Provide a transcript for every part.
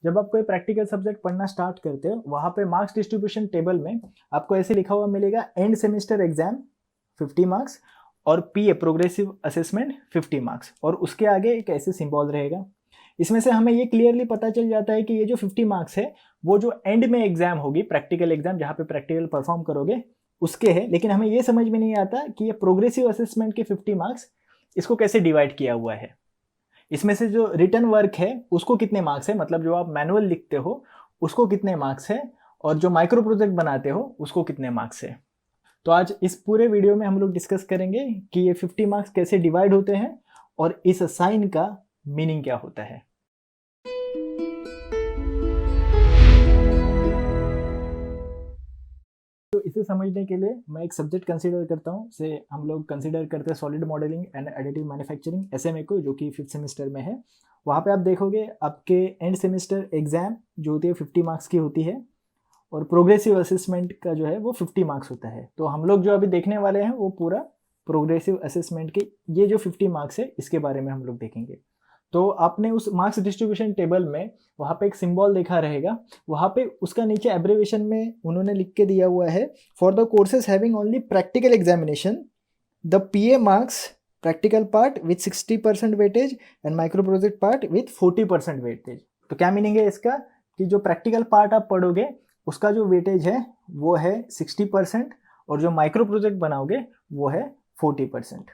जब आप कोई प्रैक्टिकल सब्जेक्ट पढ़ना स्टार्ट करते हो वहाँ पे मार्क्स डिस्ट्रीब्यूशन टेबल में आपको ऐसे लिखा हुआ मिलेगा एंड सेमेस्टर एग्जाम 50 मार्क्स और पीए प्रोग्रेसिव असेसमेंट 50 मार्क्स और उसके आगे एक ऐसे सिंबल रहेगा। इसमें से हमें ये क्लियरली पता चल जाता है कि ये जो 50 मार्क्स है वो जो एंड में एग्जाम होगी, प्रैक्टिकल एग्जाम जहाँ पे प्रैक्टिकल परफॉर्म करोगे उसके है। लेकिन हमें ये समझ में नहीं आता कि ये प्रोग्रेसिव असेसमेंट के 50 मार्क्स इसको कैसे डिवाइड किया हुआ है। इसमें से जो रिटर्न वर्क है उसको कितने मार्क्स है, मतलब जो आप मैनुअल लिखते हो उसको कितने मार्क्स है, और जो माइक्रो प्रोजेक्ट बनाते हो उसको कितने मार्क्स है। तो आज इस पूरे वीडियो में हम लोग डिस्कस करेंगे कि ये 50 मार्क्स कैसे डिवाइड होते हैं और इस साइन का मीनिंग क्या होता है। तो इसे समझने के लिए मैं एक सब्जेक्ट कंसीडर करता हूँ। से हम लोग कंसीडर करते हैं solid modelling and additive manufacturing SMA को, जो कि 5th सेमेस्टर में है। वहाँ पे आप देखोगे आपके एंड सेमेस्टर एग्जाम जो होती है 50 मार्क्स की होती है और प्रोग्रेसिव असेसमेंट का जो है वो 50 मार्क्स होता है। तो हम लोग जो अभी देखने वाले हैं वो पूरा प्रोग्रेसिव असेसमेंट के ये जो 50 मार्क्स है इसके बारे में हम लोग देखेंगे। तो आपने उस मार्क्स डिस्ट्रीब्यूशन टेबल में वहाँ पे एक सिंबल देखा रहेगा, वहाँ पे उसका नीचे एब्रिविएशन में उन्होंने लिख के दिया हुआ है for the courses having only practical examination the PA marks practical part with 60% weightage and micro project part with 40% weightage. तो क्या मीनिंग है इसका कि जो प्रैक्टिकल पार्ट आप पढ़ोगे उसका जो वेटेज है वो है 60% और जो माइक्रो प्रोजेक्ट बनाओगे वो है 40%।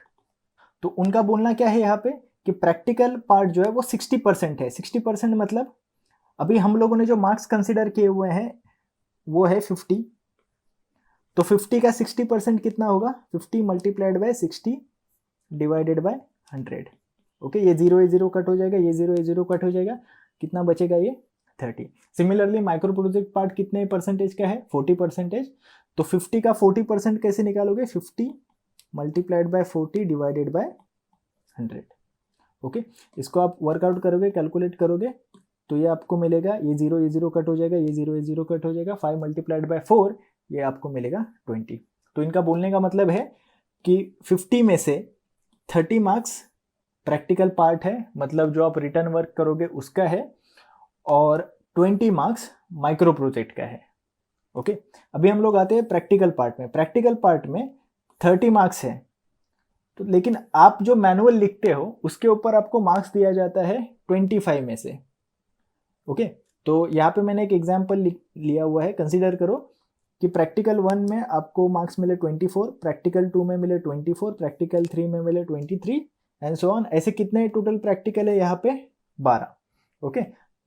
तो उनका बोलना क्या है यहाँ पे कि प्रैक्टिकल पार्ट जो है वो 60% है। 60% मतलब अभी हम लोगों ने जो मार्क्स कंसिडर किए हुए हैं वो है 50। तो 50 का 60% कितना होगा, 50 multiplied by 60 divided by 100। Okay, ये जीरो कट हो जाएगा, ये जीरो कट हो जाएगा, कितना बचेगा ये 30। सिमिलरली माइक्रो प्रोजेक्ट पार्ट कितने परसेंटेज का है, 40%। तो 50 का 40% कैसे निकालोगे, 50 multiplied by 40 divided by 100। Okay, इसको आप वर्कआउट करोगे, कैलकुलेट करोगे तो ये आपको मिलेगा, ये जीरो कट हो जाएगा, ये जीरो कट हो जाएगा, 5 मल्टीप्लाइड बाय 4 ये आपको मिलेगा 20। तो इनका बोलने का मतलब है कि 50 में से 30 मार्क्स प्रैक्टिकल पार्ट है, मतलब जो आप रिटर्न वर्क करोगे उसका है, और 20 मार्क्स माइक्रो प्रोजेक्ट का है। ओके, अभी हम लोग आते हैं प्रैक्टिकल पार्ट में। प्रैक्टिकल पार्ट में 30 मार्क्स है, तो लेकिन आप जो मैनुअल लिखते हो उसके ऊपर आपको मार्क्स दिया जाता है 25 में से। ओके, तो यहाँ पे मैंने एक एग्जाम्पल लिया हुआ है, कंसीडर करो कि प्रैक्टिकल 1 में आपको मार्क्स मिले 24, प्रैक्टिकल 2 में मिले 24, प्रैक्टिकल 3 में मिले 23 एंड सो ऑन। ऐसे कितने टोटल प्रैक्टिकल है यहाँ पे, 12। ओके,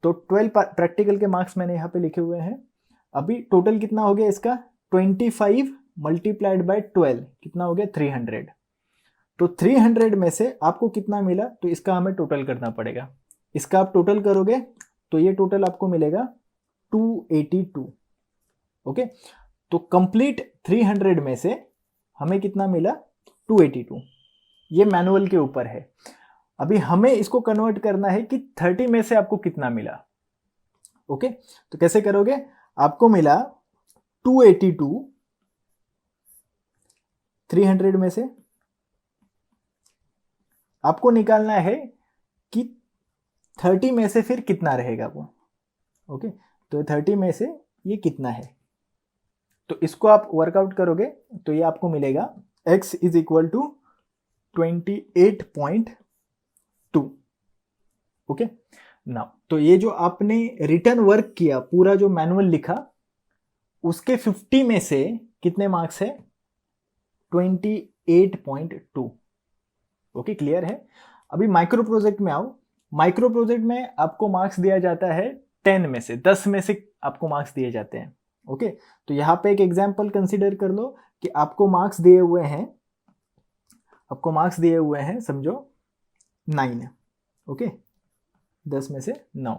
तो 12 प्रैक्टिकल के मार्क्स मैंने यहाँ पे लिखे हुए हैं। अभी टोटल कितना हो गया इसका, 25 मल्टीप्लाइड बाय 12 कितना हो गया, 300। तो 300 में से आपको कितना मिला, तो इसका हमें टोटल करना पड़ेगा। इसका आप टोटल करोगे तो ये टोटल आपको मिलेगा 282। ओके, तो कंप्लीट 300 में से हमें कितना मिला, 282। ये मैनुअल के ऊपर है। अभी हमें इसको कन्वर्ट करना है कि 30 में से आपको कितना मिला। ओके, तो कैसे करोगे, आपको मिला 282 300 में से, आपको निकालना है कि 30 में से फिर कितना रहेगा वो। ओके, तो 30 में से ये कितना है, तो इसको आप वर्कआउट करोगे तो ये आपको मिलेगा x is equal to 28.2। Okay, now तो ये जो आपने रिटर्न वर्क किया, पूरा जो मैनुअल लिखा उसके 50 में से कितने मार्क्स है, 28.2। ओके, क्लियर है। अभी माइक्रो प्रोजेक्ट में आओ। माइक्रो प्रोजेक्ट में आपको मार्क्स दिया जाता है 10 में से, 10 में से आपको मार्क्स दिए जाते हैं। ओके, तो यहाँ पे एक एग्जांपल कंसीडर कर लो कि आपको मार्क्स दिए हुए हैं, आपको मार्क्स दिए हुए हैं समझो 9। ओके, 10 में से 9।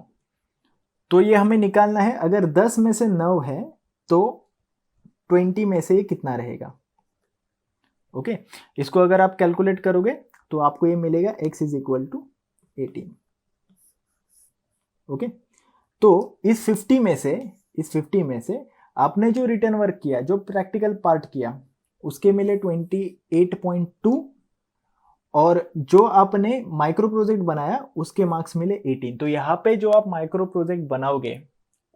तो ये हमें निकालना है, अगर 10 में से 9 है तो 20 में से ये कितना रहेगा। ओके, इसको अगर आप कैलकुलेट करोगे तो आपको ये मिलेगा x is equal to 18। Okay, तो इस 50 में से आपने जो रिटर्न वर्क किया, जो प्रैक्टिकल पार्ट किया, उसके मिले 28.2 और जो आपने माइक्रो प्रोजेक्ट बनाया उसके मार्क्स मिले 18। तो यहाँ पे जो आप माइक्रो प्रोजेक्ट बनाओगे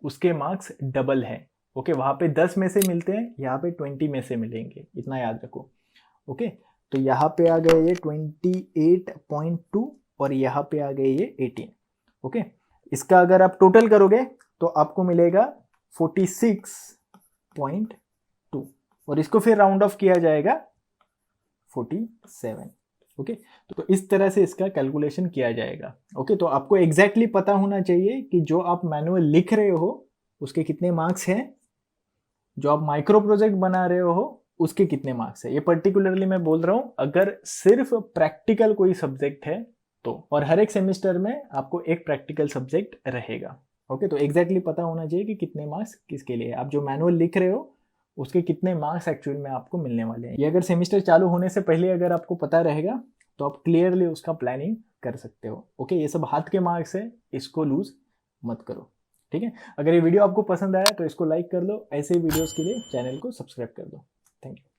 उसके मार्क्स डबल है। ओके, वहां पे 10 में से मिलते हैं, यहाँ पे 20 में से मिलेंगे, इतना याद रखो। ओके, तो यहाँ पे आ गए ये 28.2 और यहाँ पे आ गए ये 18। ओके, इसका अगर आप टोटल करोगे तो आपको मिलेगा 46.2 और इसको फिर राउंड ऑफ किया जाएगा 47। ओके, तो इस तरह से इसका कैलकुलेशन किया जाएगा। ओके, तो आपको एग्जैक्टली पता होना चाहिए कि जो आप मैनुअल लिख रहे हो उसके कितने मार्क्स हैं, जो आप माइक्रो प्रोजेक्ट बना रहे हो उसके कितने मार्क्स है। ये पर्टिकुलरली मैं बोल रहा हूँ अगर सिर्फ प्रैक्टिकल कोई सब्जेक्ट है तो, और हर एक सेमेस्टर में आपको एक प्रैक्टिकल सब्जेक्ट रहेगा। ओके, तो एग्जैक्टली पता होना चाहिए कि कितने मार्क्स किसके लिए। आप जो मैनुअल लिख रहे हो उसके कितने मार्क्स एक्चुअल में आपको मिलने वाले हैं। ये अगर सेमेस्टर चालू होने से पहले अगर आपको पता रहेगा तो आप क्लियरली उसका प्लानिंग कर सकते हो। ओके, ये सब हाथ के मार्क्स है, इसको लूज मत करो। ठीक है, अगर ये वीडियो आपको पसंद आया तो इसको लाइक कर दो, ऐसे वीडियोस के लिए चैनल को सब्सक्राइब कर दो। Thank you.